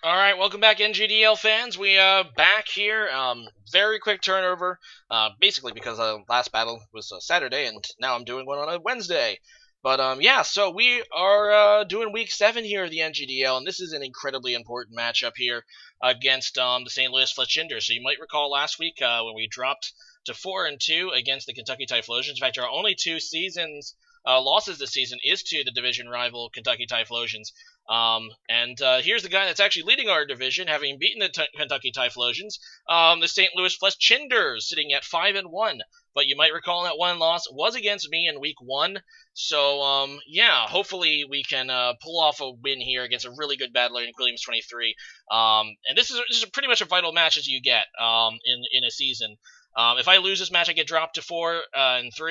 Alright, welcome back NGDL fans. We back here. Very quick turnover. Basically because last battle was Saturday and now I'm doing one on a Wednesday. But yeah, so we are doing week 7 here of the NGDL, and this is an incredibly important matchup here against the St. Louis Fletchinders. So you might recall last week when we dropped to 4-2 against the Kentucky Typhlosions. In fact, our only two losses this season is to the division rival Kentucky Typhlosions. Here's the guy that's actually leading our division, having beaten the Kentucky Typhlosions, the St. Louis Fletchinders, sitting at 5-1. But you might recall that one loss was against me in week 1. So, yeah, hopefully we can pull off a win here against a really good battler in Qwilliams23. And this is pretty much a vital match as you get in a season. If I lose this match, I get dropped to 4-3.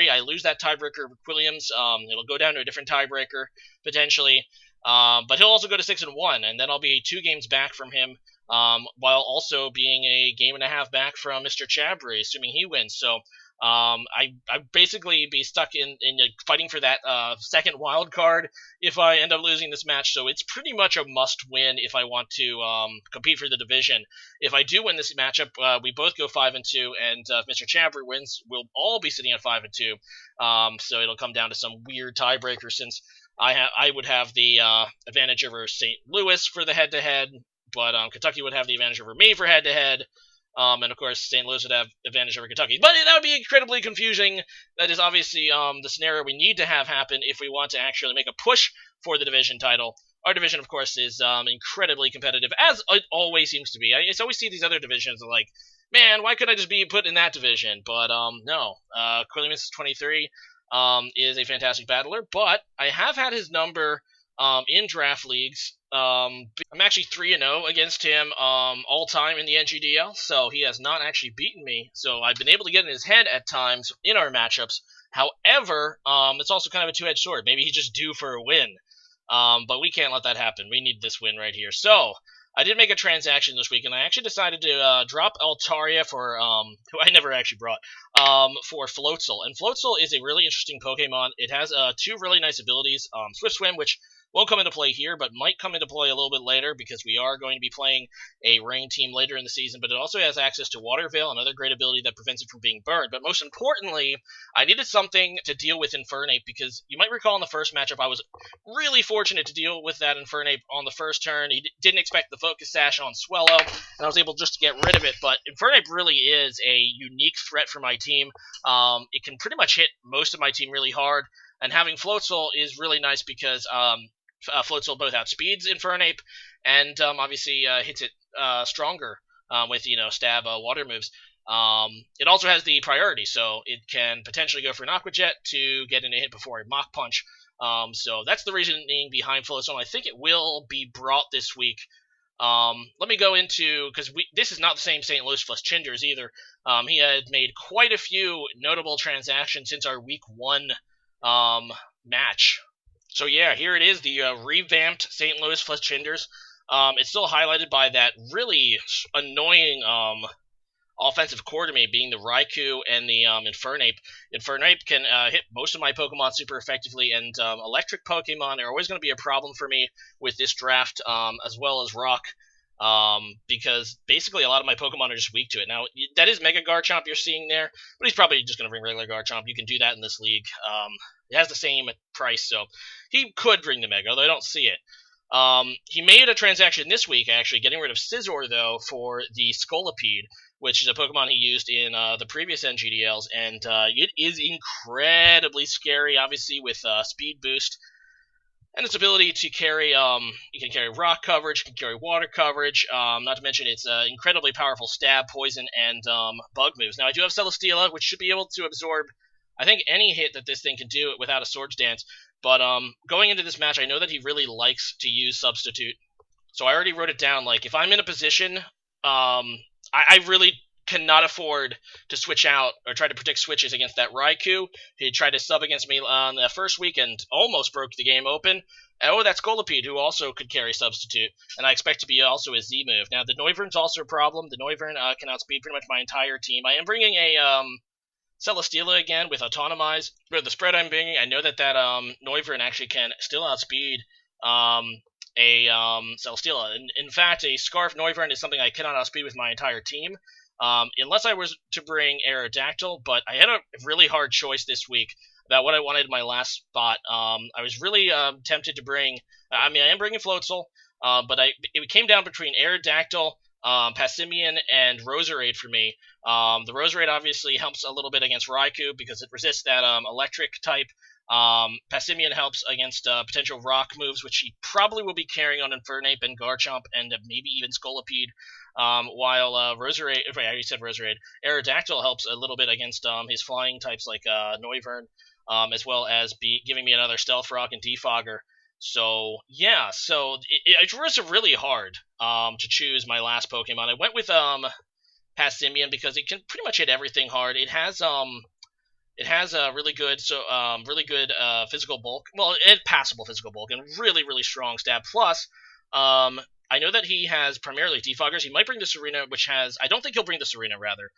I lose that tiebreaker with Qwilliams. It'll go down to a different tiebreaker, potentially. But he'll also go to 6-1, and then I'll be 2 games back from him, while also being a game and a half back from MrChabry, assuming he wins. So I basically be stuck in fighting for that second wild card if I end up losing this match. So it's pretty much a must-win if I want to compete for the division. If I do win this matchup, we both go 5-2, and if MrChabry wins, we'll all be sitting at 5-2. So it'll come down to some weird tiebreaker since I would have the advantage over St. Louis for the head-to-head, but Kentucky would have the advantage over me for head-to-head, and of course St. Louis would have advantage over Kentucky. But that would be incredibly confusing. That is obviously the scenario we need to have happen if we want to actually make a push for the division title. Our division, of course, is incredibly competitive, as it always seems to be. I always see these other divisions like, man, why couldn't I just be put in that division? But no, Qwilliams23 is a fantastic battler, but I have had his number in draft leagues. I'm actually 3-0 against him all time in the NGDL, so he has not actually beaten me. So I've been able to get in his head at times in our matchups. However, it's also kind of a two-edged sword. Maybe he's just due for a win, but we can't let that happen. We need this win right here. So I did make a transaction this week, and I actually decided to drop Altaria for, who I never actually brought, for Floatzel. And Floatzel is a really interesting Pokemon. It has 2 really nice abilities, Swift Swim, which won't come into play here, but might come into play a little bit later because we are going to be playing a rain team later in the season, but it also has access to Water Veil, another great ability that prevents it from being burned. But most importantly, I needed something to deal with Infernape because you might recall in the first matchup I was really fortunate to deal with that Infernape on the first turn. He didn't expect the Focus Sash on Swellow, and I was able just to get rid of it, but Infernape really is a unique threat for my team. It can pretty much hit most of my team really hard, and having Floatzel is really nice because Floatzel both outspeeds Infernape and obviously hits it stronger with stab water moves. It also has the priority, so it can potentially go for an Aqua Jet to get in a hit before a Mach Punch. So that's the reasoning behind Floatzel. I think it will be brought this week. Let me go into, because this is not the same St. Louis Fletchinders either. He had made quite a few notable transactions since our week 1 match. So yeah, here it is, the revamped St. Louis Fletchinders. It's still highlighted by that really annoying offensive core to me, being the Raikou and the Infernape. Infernape can hit most of my Pokemon super effectively, and electric Pokemon are always going to be a problem for me with this draft, as well as Rock, because basically a lot of my Pokemon are just weak to it. Now, that is Mega Garchomp you're seeing there, but he's probably just going to bring regular Garchomp. You can do that in this league. It has the same price, so he could bring the Mega, although I don't see it. He made a transaction this week, actually, getting rid of Scizor, though, for the Scolipede, which is a Pokemon he used in the previous NGDLs, and it is incredibly scary, obviously, with speed boost, and its ability to carry, you can carry rock coverage, you can carry water coverage, not to mention its incredibly powerful stab, poison, and bug moves. Now, I do have Celesteela, which should be able to absorb, I think, any hit that this thing can do without a Swords Dance. But going into this match, I know that he really likes to use Substitute. So I already wrote it down. Like, if I'm in a position, I really cannot afford to switch out or try to predict switches against that Raikou. He tried to sub against me on the first week and almost broke the game open. Oh, that's Scolipede, who also could carry Substitute, and I expect to be also a Z move. Now, the Noivern's also a problem. The Noivern can outspeed pretty much my entire team. I am bringing a Celesteela again with Autonomize. For the spread I'm bringing, I know that Noivern actually can still outspeed a Celesteela. In fact, a Scarf Noivern is something I cannot outspeed with my entire team, unless I was to bring Aerodactyl, but I had a really hard choice this week about what I wanted in my last spot. I was really tempted to bring, I am bringing Floatzel, but it came down between Aerodactyl, Passimian, and Roserade for me. The Roserade obviously helps a little bit against Raikou because it resists that electric type. Passimian helps against potential rock moves, which he probably will be carrying on Infernape and Garchomp and maybe even Scolipede. While Roserade, I already said Roserade, Aerodactyl helps a little bit against his flying types like Noivern, as well as giving me another Stealth Rock and Defogger. So yeah, it was really hard to choose my last Pokemon. I went with Passimian because it can pretty much hit everything hard. It has a really good physical bulk. Well, it's passable physical bulk and really strong stab. Plus, I know that he has primarily Defoggers. He might bring the Serena, I don't think he'll bring the Serena, rather,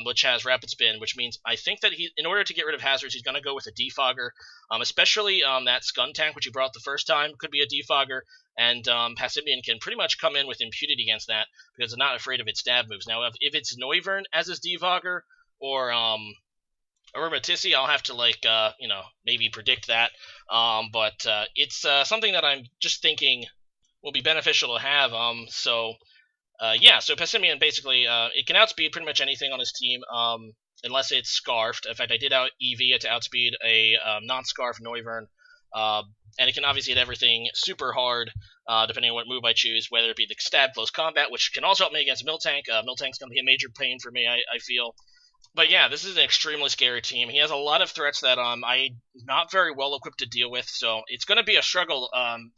which has Rapid Spin, which means I think that in order to get rid of hazards, he's going to go with a Defogger, especially that Skuntank, which he brought the first time, could be a Defogger, and Passimian can pretty much come in with impunity against that, because I'm not afraid of its stab moves. Now, if it's Noivern as his Defogger, or Matisse, I'll have to, maybe predict that, but it's something that I'm just thinking will be beneficial to have. So Passimian basically, it can outspeed pretty much anything on his team, unless it's Scarfed. In fact, I did EV it to outspeed a non-Scarf Noivern, and it can obviously hit everything super hard, depending on what move I choose, whether it be the stab close combat, which can also help me against Miltank. Miltank's going to be a major pain for me, I feel. But yeah, this is an extremely scary team. He has a lot of threats that I'm not very well equipped to deal with, so it's going to be a struggle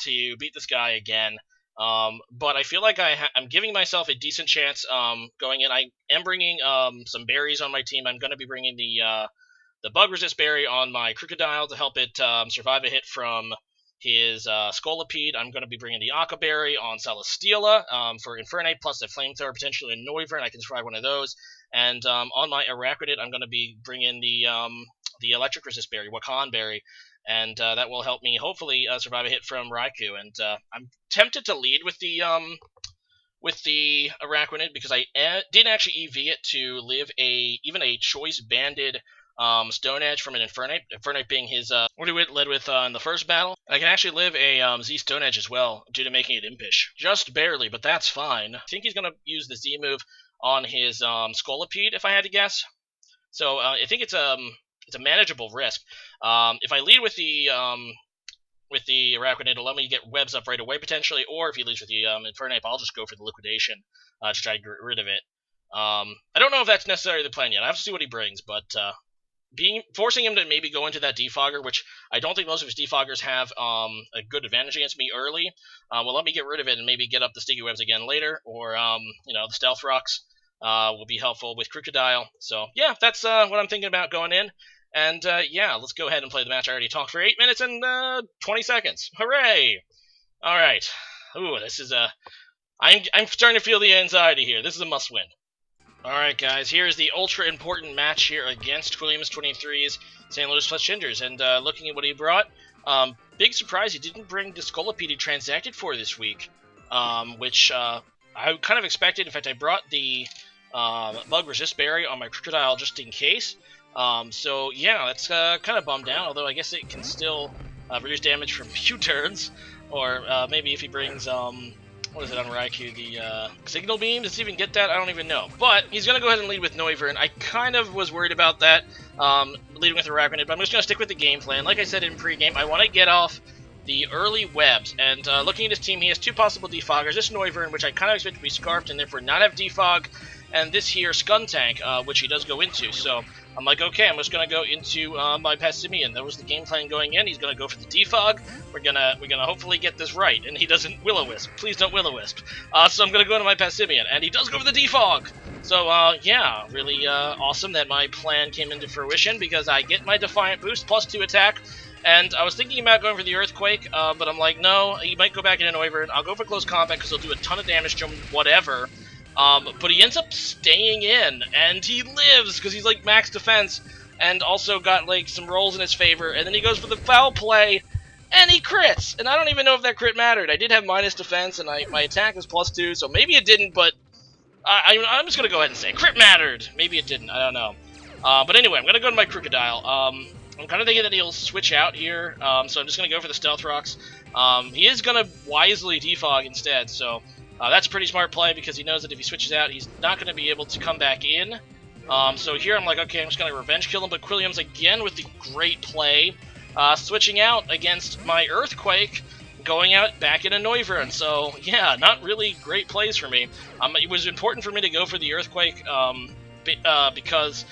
to beat this guy again. But I feel like I'm giving myself a decent chance going in. I am bringing some berries on my team. I'm going to be bringing the Bug Resist Berry on my Crocodile to help it survive a hit from his Scolipede. I'm going to be bringing the Aqua Berry on Celesteela for Infernape, plus the Flamethrower potentially in Noivern. I can survive one of those. And on my Araquanid, I'm going to be bringing the Electric Resist Berry, Wakan Berry, and that will help me hopefully survive a hit from Raikou. And I'm tempted to lead with the Araquanid because I did actually EV it to live even a Choice Banded Stone Edge from an Infernape. Infernape being his what he led with in the first battle. I can actually live a Z Stone Edge as well due to making it Impish. Just barely, but that's fine. I think he's going to use the Z move on his Scolipede, if I had to guess. So I think it's a manageable risk. If I lead with the Araquanid, it'll let me get webs up right away potentially, or if he leads with the Infernape, I'll just go for the Liquidation to try to get rid of it. I don't know if that's necessarily the plan yet. I have to see what he brings, but forcing him to maybe go into that Defogger, which I don't think most of his Defoggers have a good advantage against me early, will let me get rid of it and maybe get up the Sticky Webs again later, or the Stealth Rocks will be helpful with Crocodile. So yeah, that's what I'm thinking about going in. And yeah, let's go ahead and play the match. I already talked for 8 minutes and 20 seconds. Hooray! All right. Ooh, this is I'm starting to feel the anxiety here. This is a must-win. Alright guys, here's the ultra important match here against Qwilliams23's St. Louis Fletchinders, and looking at what he brought, big surprise he didn't bring the Scolipede he transacted for this week, which I kind of expected. In fact, I brought the Bug Resist Berry on my Crocodile just in case, so yeah, that's kind of bummed out, although I guess it can still reduce damage from few turns, or maybe if he brings what is it on Raikou? The Signal Beam? Does he even get that? I don't even know. But he's going to go ahead and lead with Noivern. I kind of was worried about that, leading with Araquanid, but I'm just going to stick with the game plan. Like I said in pregame, I want to get off the early webs. And looking at his team, he has two possible Defoggers. This Noivern, which I kind of expect to be Scarfed and therefore not have Defog, and this here Skuntank, which he does go into. So I'm like, okay, I'm just going to go into my Passimian. That was the game plan going in. He's going to go for the Defog. We're gonna hopefully get this right, and he doesn't Will-O-Wisp. Please don't Will-O-Wisp. So I'm going to go into my Passimian, and he does go for the Defog. So, yeah, really awesome that my plan came into fruition, because I get my Defiant Boost, +2 attack, and I was thinking about going for the Earthquake, but I'm like, no, he might go back into Noivern. I'll go for Close Combat, because he'll do a ton of damage to him, whatever. But he ends up staying in, and he lives, because he's, like, max defense, and also got, like, some rolls in his favor, and then he goes for the Foul Play, and he crits! And I don't even know if that crit mattered. I did have minus defense, and my attack was +2, so maybe it didn't, but I'm just going to go ahead and say crit mattered. Maybe it didn't, I don't know. But anyway, I'm going to go to my Crocodile. I'm kind of thinking that he'll switch out here, so I'm just going to go for the Stealth Rocks. He is going to wisely defog instead, so that's a pretty smart play because he knows that if he switches out, he's not going to be able to come back in. So here I'm like, okay, I'm just going to revenge kill him, but Qwilliams again with the great play, switching out against my Earthquake, going out back in a Noivern. So yeah, not really great plays for me. It was important for me to go for the Earthquake because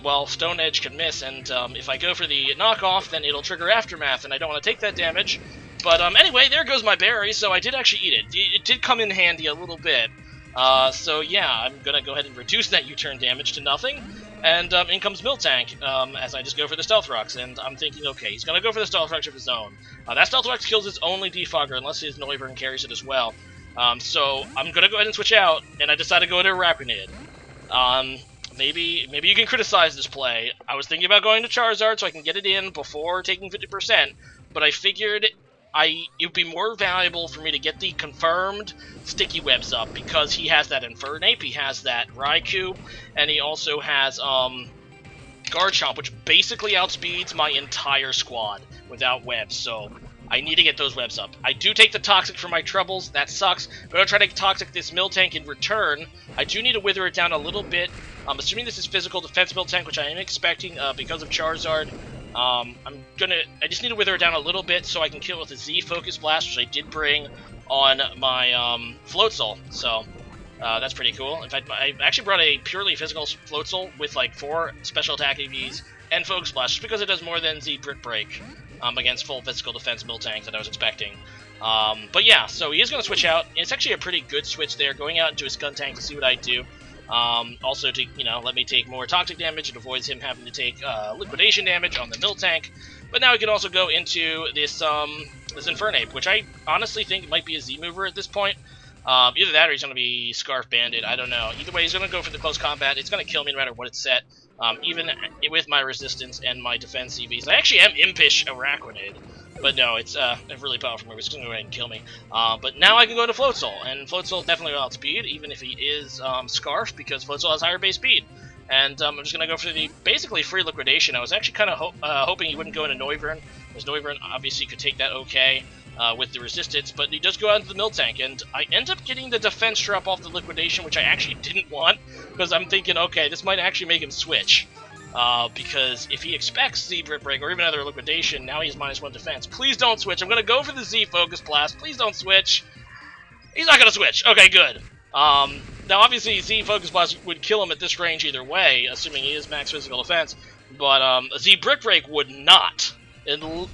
well, Stone Edge can miss, and if I go for the knockoff, then it'll trigger Aftermath, and I don't want to take that damage. But anyway, there goes my berry, so I did actually eat it. It did come in handy a little bit. So yeah, I'm going to go ahead and reduce that U-turn damage to nothing, and in comes Miltank, as I just go for the Stealth Rocks, and I'm thinking, okay, he's going to go for the Stealth Rocks of his own. That Stealth Rocks kills its only defogger, unless his Noivern carries it as well. So I'm going to go ahead and switch out, and I decide to go to Araquanid. Maybe you can criticize this play. I was thinking about going to Charizard so I can get it in before taking 50%, but I figured it would be more valuable for me to get the confirmed Sticky Webs up because he has that Infernape, he has that Raikou, and he also has Garchomp, which basically outspeeds my entire squad without webs, so I need to get those webs up. I do take the Toxic for my troubles, that sucks, but I'll try to Toxic this Miltank in return. I do need to wither it down a little bit. I'm assuming this is physical defense Miltank, which I am expecting because of Charizard. I just need to wither it down a little bit so I can kill it with a Z Focus Blast, which I did bring on my Floatzel, so that's pretty cool. In fact, I actually brought a purely physical Floatzel with like 4 special attack EVs and Focus Blast, just because it does more than Z Brick Break against full physical defense Miltank that I was expecting. But yeah, so he is going to switch out. It's actually a pretty good switch there, going out into his Skuntank to see what I do. Also to, let me take more toxic damage. It avoids him having to take liquidation damage on the Miltank. But now he can also go into this this Infernape, which I honestly think might be a Z mover at this point. Either that or he's going to be Scarf Banded. I don't know. Either way, he's going to go for the close combat. It's going to kill me no matter what it's set, even with my resistance and my defense EVs. I actually am Impish Araquanid. But no, it's a really powerful move. It's going to go ahead and kill me. But now I can go to Floatzel, and Floatzel definitely will outspeed, even if he is Scarf, because Floatzel has higher base speed. And I'm just going to go for the basically free liquidation. I was actually kind of hoping he wouldn't go into Noivern, because Noivern obviously could take that okay with the resistance, but he does go out into the Miltank, and I end up getting the defense drop off the liquidation, which I actually didn't want, because I'm thinking, okay, this might actually make him switch. Because if he expects Z Brick Break or even another liquidation, now he's -1 defense. Please don't switch. I'm going to go for the Z Focus Blast. Please don't switch. He's not going to switch. Okay, good. Now, obviously, Z Focus Blast would kill him at this range either way, assuming he is max physical defense. But Z Brick Break would not. Well,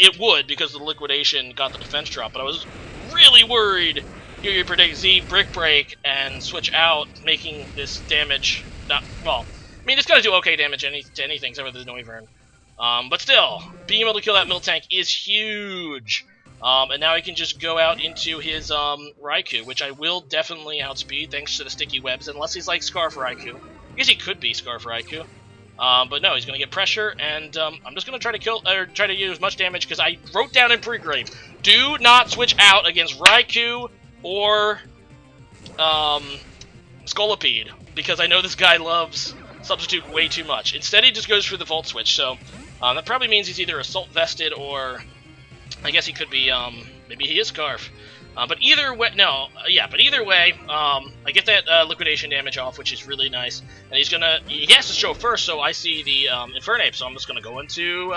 it would because the liquidation got the defense drop. But I was really worried. Here you predict Z Brick Break and switch out, making this damage not, well, I mean, it's going to do okay damage to anything except for the Noivern. But still, being able to kill that Miltank is huge. And now he can just go out into his Raikou, which I will definitely outspeed thanks to the Sticky Webs, unless he's like Scarf Raikou. I guess he could be Scarf Raikou. But no, he's going to get pressure, and I'm just going to try to use as much damage, because I wrote down in pre-grave, do not switch out against Raikou or Scolipede, because I know this guy loves Substitute way too much. Instead, he just goes for the Volt Switch, so that probably means he's either Assault Vested or I guess he could be, maybe he is Scarf. But either way, but either way, I get that liquidation damage off, which is really nice. And he has to show first, so I see the Infernape, so I'm just going to go into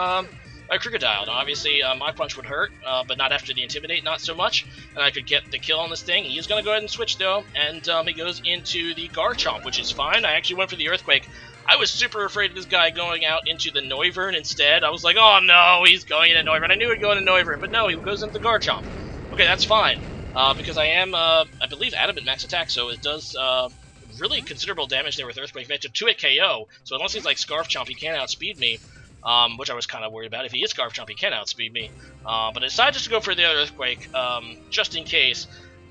my Crocodile. Now, obviously, my punch would hurt, but not after the Intimidate, not so much. And I could get the kill on this thing. He is going to go ahead and switch, though, and he goes into the Garchomp, which is fine. I actually went for the Earthquake. I was super afraid of this guy going out into the Noivern instead. I was like, oh no, he's going into Noivern. I knew he'd go into Noivern, but no, he goes into the Garchomp. Okay, that's fine, because I am, I believe, Adamant max attack, so it does really considerable damage there with Earthquake. It's a 2-hit KO, so unless he's like Scarf Chomp, he can't outspeed me. Which I was kind of worried about. If he is Scarf Chomp, he can outspeed me. But I decided just to go for the other Earthquake, just in case.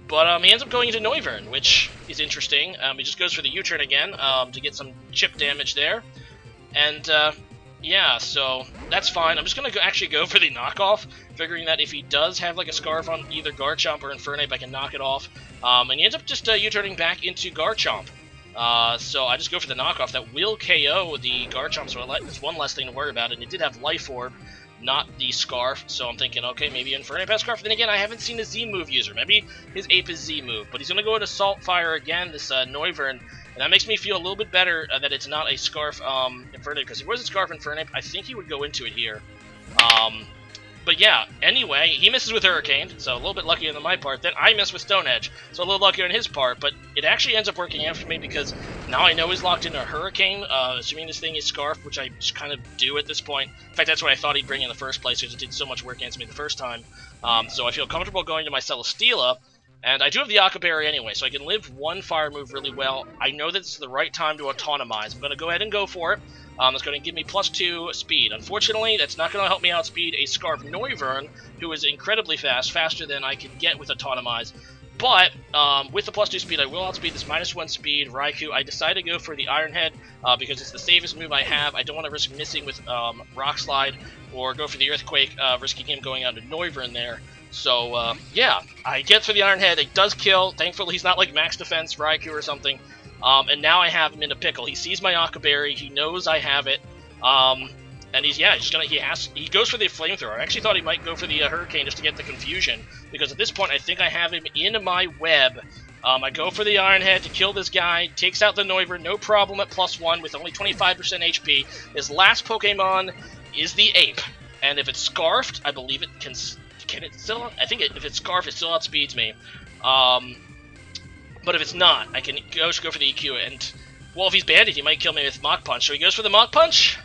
But he ends up going into Noivern, which is interesting. He just goes for the U-turn again to get some chip damage there. And yeah, so that's fine. I'm just going to actually go for the knockoff, figuring that if he does have like a Scarf on either Garchomp or Infernape, I can knock it off. And he ends up just U-turning back into Garchomp. So I just go for the knockoff. That will KO the Garchomp, so it's one less thing to worry about. And it did have Life Orb, not the Scarf, so I'm thinking, okay, maybe Infernape has Scarf. Then again, I haven't seen a Z-move user. Maybe his Ape is Z-move, but he's going to go into Salt Fire again, this Noivern. And that makes me feel a little bit better that it's not a Scarf Infernape, because if it was a Scarf Infernape, I think he would go into it here. But yeah, anyway, he misses with Hurricane, so a little bit luckier than my part. Then I miss with Stone Edge, so a little luckier on his part, but it actually ends up working out for me because now I know he's locked into a Hurricane, assuming this thing is Scarf, which I just kind of do at this point. In fact, that's what I thought he'd bring in the first place, because it did so much work against me the first time. So I feel comfortable going to my Celesteela. And I do have the Aqua Berry anyway, so I can live one fire move really well. I know that it's the right time to autonomize. I'm going to go ahead and go for it. It's going to give me +2 speed. Unfortunately, that's not going to help me outspeed a Scarf Noivern, who is incredibly fast, faster than I can get with autonomize. But with the +2 speed, I will outspeed this -1 speed Raikou. I decided to go for the Iron Head because it's the safest move I have. I don't want to risk missing with Rock Slide or go for the Earthquake, risking him going out to Noivern there. So, yeah, I get for the Iron Head. It does kill. Thankfully, he's not like max defense Raikou or something. And now I have him in a pickle. He sees my Aqua Berry. He knows I have it. And he's he goes for the Flamethrower. I actually thought he might go for the Hurricane just to get the confusion, because at this point I think I have him in my web. I go for the Iron Head to kill this guy, takes out the Noivern, no problem at +1 with only 25% HP. His last Pokemon is the Ape, and if it's Scarfed, I believe it can it still? I think if it's Scarf, it still outspeeds me. But if it's not, I can just go for the EQ, and, well, if he's banded, he might kill me with Mach Punch. So he goes for the Mach Punch.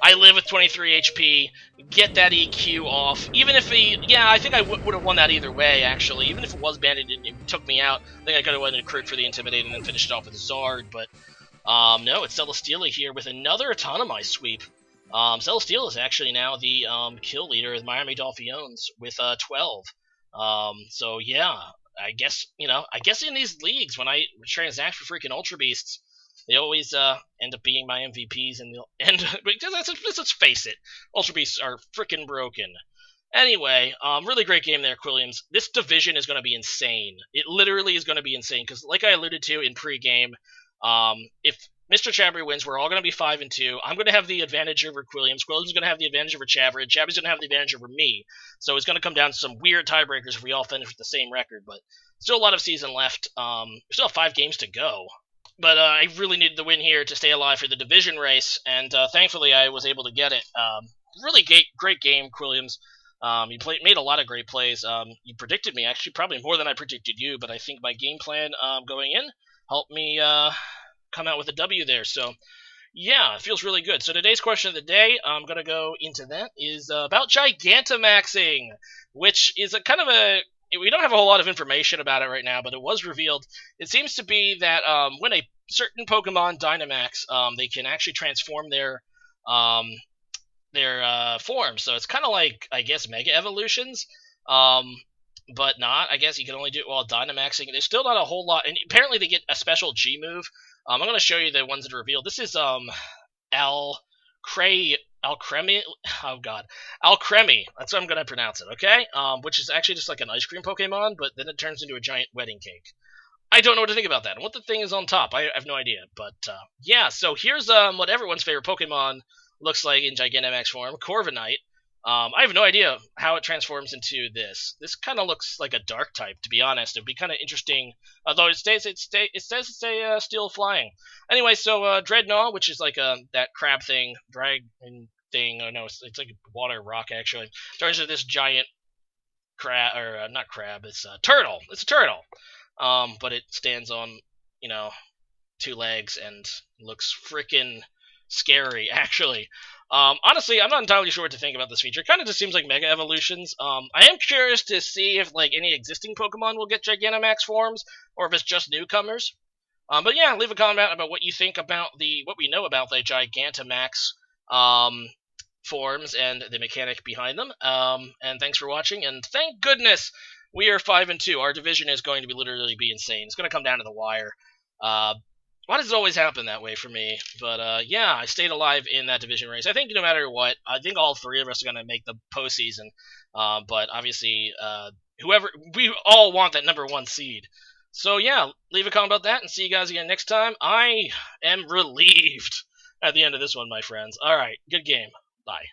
I live with 23 HP, get that EQ off. Even if I think I would have won that either way, actually. Even if it was banded and it took me out, I think I could have went and crit for the Intimidate and then finished it off with a Zard. But, no, it's Celesteela here with another Autonomize sweep. Celesteela is actually now the kill leader of Miami Dolphiones with 12. So yeah, I guess in these leagues when I transact for freaking Ultra Beasts, they always end up being my MVPs, and because let's face it, Ultra Beasts are freaking broken. Anyway, really great game there, Qwilliams. This division is going to be insane. It literally is going to be insane because, like I alluded to in pregame, if MrChabry wins, we're all going to be 5-2. I'm going to have the advantage over Qwilliams. Qwilliams is going to have the advantage over Chabry. And Chabry's going to have the advantage over me. So it's going to come down to some weird tiebreakers if we all finish with the same record. But still a lot of season left. We still have 5 games to go. But I really needed the win here to stay alive for the division race. And thankfully I was able to get it. Really great game, Qwilliams. You made a lot of great plays. You predicted me, actually, probably more than I predicted you. But I think my game plan going in helped me come out with a W there. So yeah, it feels really good. So today's question of the day, I'm going to go into that, is about Gigantamaxing, which is a kind of we don't have a whole lot of information about it right now, but it was revealed. It seems to be that when a certain Pokemon Dynamax, they can actually transform their forms. So it's kind of like, I guess, Mega Evolutions, but not. I guess you can only do it while Dynamaxing. There's still not a whole lot, and apparently they get a special G move. I'm going to show you the ones that are revealed. This is Alcremie. Oh god, Alcremie. That's how I'm going to pronounce it. Okay, which is actually just like an ice cream Pokemon, but then it turns into a giant wedding cake. I don't know what to think about that. And what the thing is on top, I have no idea. But yeah, so here's what everyone's favorite Pokemon looks like in Gigantamax form, Corviknight. I have no idea how it transforms into this. This kind of looks like a dark type, to be honest. It'd be kind of interesting, although it says it's still flying. Anyway, so Dreadnought, which is like that crab thing, dragon thing. Oh no, it's like a water rock actually. Turns into this giant crab, or not crab. It's a turtle. It's a turtle. But it stands on 2 legs and looks freaking scary, actually. Honestly, I'm not entirely sure what to think about this feature. It kind of just seems like Mega Evolutions. I am curious to see if like any existing Pokemon will get Gigantamax forms, or if it's just newcomers. But yeah, leave a comment about what you think about what we know about the Gigantamax forms and the mechanic behind them. And thanks for watching, and thank goodness we are 5-2. Our division is going to literally be insane. It's going to come down to the wire. Why does it always happen that way for me? But yeah, I stayed alive in that division race. I think no matter what, I think all three of us are going to make the postseason. But obviously, we all want that #1 seed. So yeah, leave a comment about that and see you guys again next time. I am relieved at the end of this one, my friends. All right, good game. Bye.